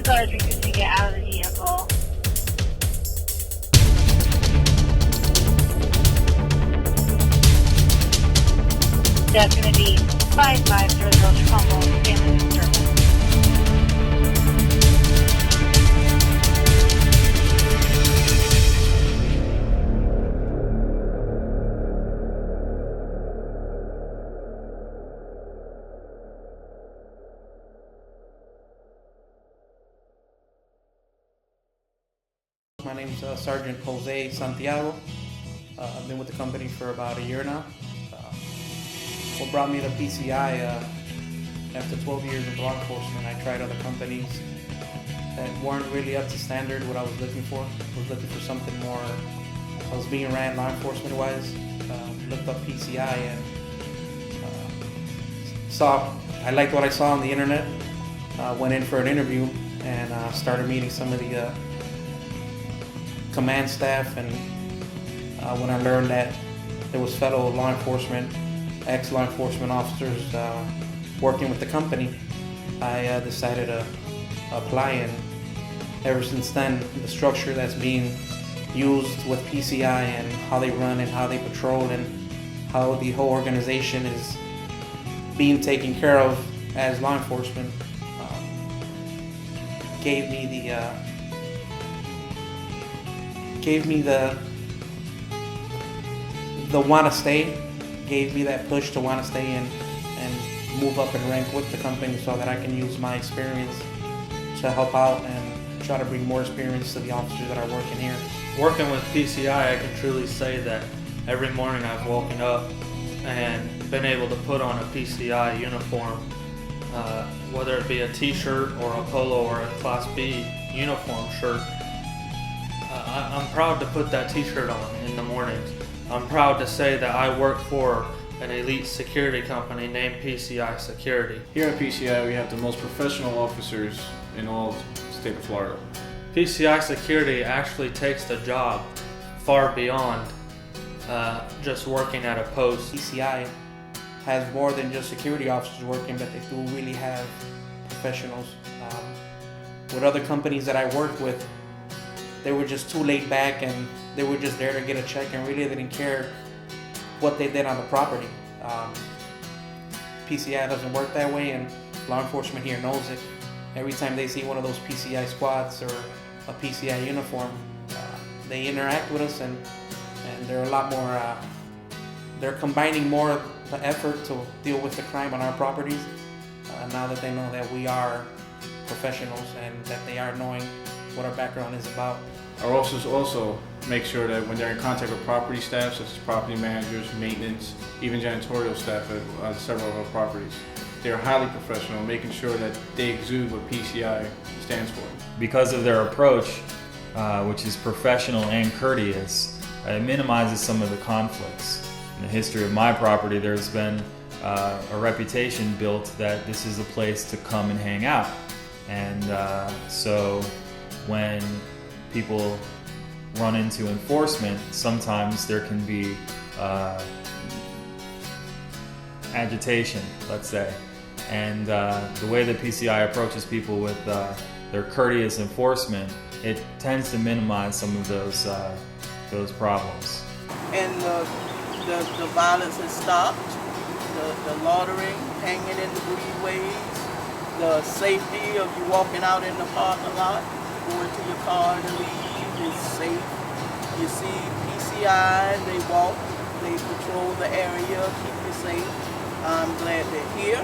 it's urgent to get out of the vehicle. That's going to be 5500 Trumbull, family disturbance. My name is Sergeant Jose Santiago. I've been with the company for about a year now. What brought me to PCI, after 12 years of law enforcement, I tried other companies that weren't really up to standard what I was looking for. I was looking for something more. I was being ran law enforcement wise. Looked up PCI and I liked what I saw on the internet. Went in for an interview and started meeting some of the command staff, and when I learned that there was fellow law enforcement, ex-law enforcement officers working with the company, I decided to apply, and ever since then, the structure that's being used with PCI and how they run and how they patrol and how the whole organization is being taken care of as law enforcement gave me the want to stay, gave me that push to want to stay and move up in rank with the company so that I can use my experience to help out and try to bring more experience to the officers that are working here. Working with PCI, I can truly say that every morning I've woken up and been able to put on a PCI uniform, whether it be a t-shirt or a polo or a Class B uniform shirt. I'm proud to put that t-shirt on in the mornings. I'm proud to say that I work for an elite security company named PCI Security. Here at PCI, we have the most professional officers in all of the state of Florida. PCI Security actually takes the job far beyond just working at a post. PCI has more than just security officers working, but they do really have professionals. With other companies that I worked with, they were just too laid back and they were just there to get a check and really didn't care what they did on the property. PCI doesn't work that way, and law enforcement here knows it. Every time they see one of those PCI squads or a PCI uniform, they interact with us and they're a lot more, they're combining more the effort to deal with the crime on our properties now that they know that we are professionals and that they are knowing what our background is about. Our officers also make sure that when they're in contact with property staff, such as property managers, maintenance, even janitorial staff at several of our properties, they're highly professional, making sure that they exude what PCI stands for. Because of their approach, which is professional and courteous, it minimizes some of the conflicts. In the history of my property, there's been a reputation built that this is a place to come and hang out. And so when people run into enforcement, sometimes there can be agitation, let's say. And the way that PCI approaches people with their courteous enforcement, it tends to minimize some of those problems. And the violence has stopped, the loitering, hanging in the greenways, the safety of you walking out in the parking lot, going to your car to leave is safe. You see PCI, they walk, they patrol the area, keep you safe. I'm glad they're here,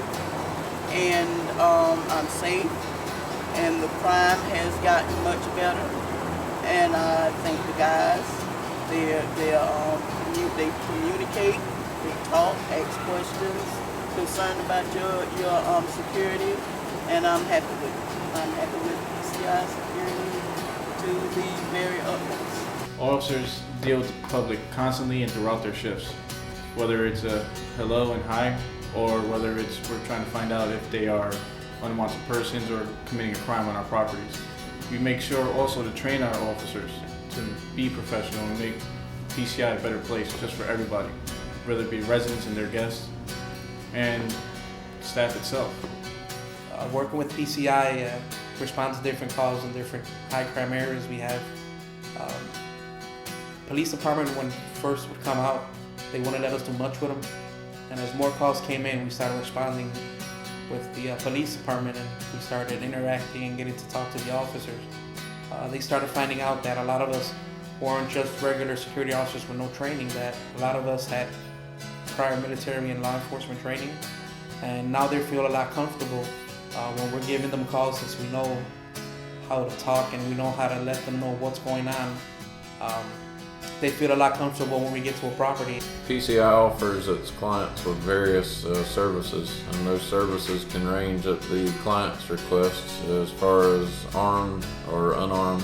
and I'm safe, and the crime has gotten much better. And I thank the guys. They communicate, they talk, ask questions, concerned about your security, and I'm happy with it. I'm happy with PCI Security to the very utmost. Officers deal with the public constantly and throughout their shifts, whether it's a hello and hi, or whether it's we're trying to find out if they are unwanted persons or committing a crime on our properties. We make sure also to train our officers to be professional and make PCI a better place just for everybody, whether it be residents and their guests and staff itself. Working with PCI, respond to different calls in different high crime areas. We have police department, when first would come out, they wouldn't let us do much with them. And as more calls came in, we started responding with the police department, and we started interacting and getting to talk to the officers. They started finding out that a lot of us weren't just regular security officers with no training, that a lot of us had prior military and law enforcement training. And now they feel a lot comfortable when we're giving them calls, since we know how to talk and we know how to let them know what's going on. They feel a lot comfortable when we get to a property. PCI offers its clients with various services, and those services can range at the client's requests as far as armed or unarmed.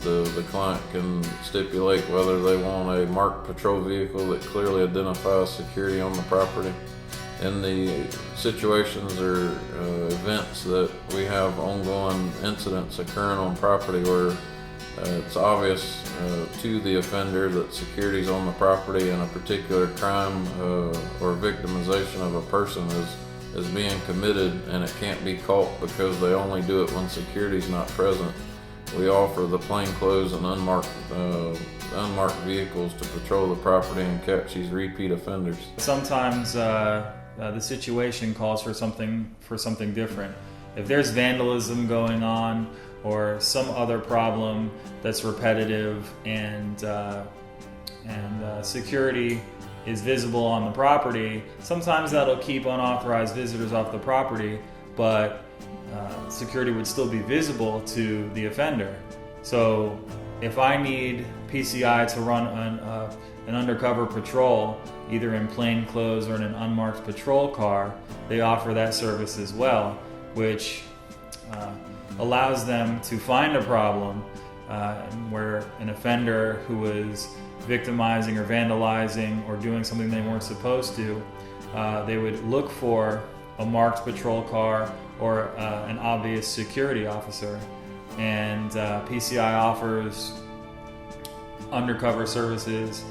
The client can stipulate whether they want a marked patrol vehicle that clearly identifies security on the property. In the situations or events that we have ongoing incidents occurring on property where it's obvious to the offender that security is on the property and a particular crime or victimization of a person is being committed, and it can't be caught because they only do it when security is not present, we offer the plainclothes and unmarked vehicles to patrol the property and catch these repeat offenders. Sometimes the situation calls for something different. If there's vandalism going on or some other problem that's repetitive and security is visible on the property, sometimes that'll keep unauthorized visitors off the property, but security would still be visible to the offender. So if I need PCI to run an undercover patrol, either in plain clothes or in an unmarked patrol car, they offer that service as well, which allows them to find a problem where an offender who is victimizing or vandalizing or doing something they weren't supposed to, they would look for a marked patrol car or an obvious security officer. And PCI offers undercover services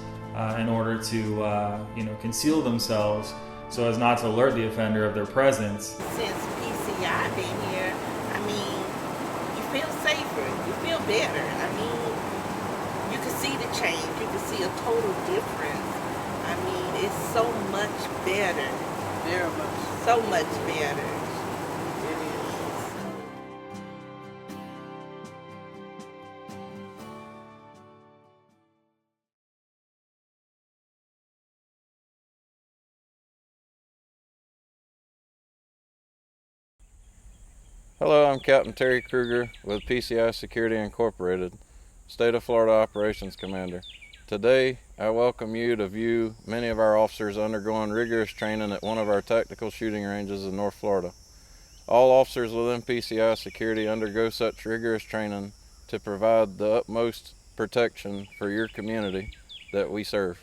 in order to conceal themselves so as not to alert the offender of their presence. Since PCI been here, I mean, you feel safer, you feel better. I mean, you can see the change, you can see a total difference. I mean, it's so much better. Very much. So much better. It is. Hello, I'm Captain Terry Kruger with PCI Security Incorporated, State of Florida Operations Commander. Today, I welcome you to view many of our officers undergoing rigorous training at one of our tactical shooting ranges in North Florida. All officers within PCI Security undergo such rigorous training to provide the utmost protection for your community that we serve.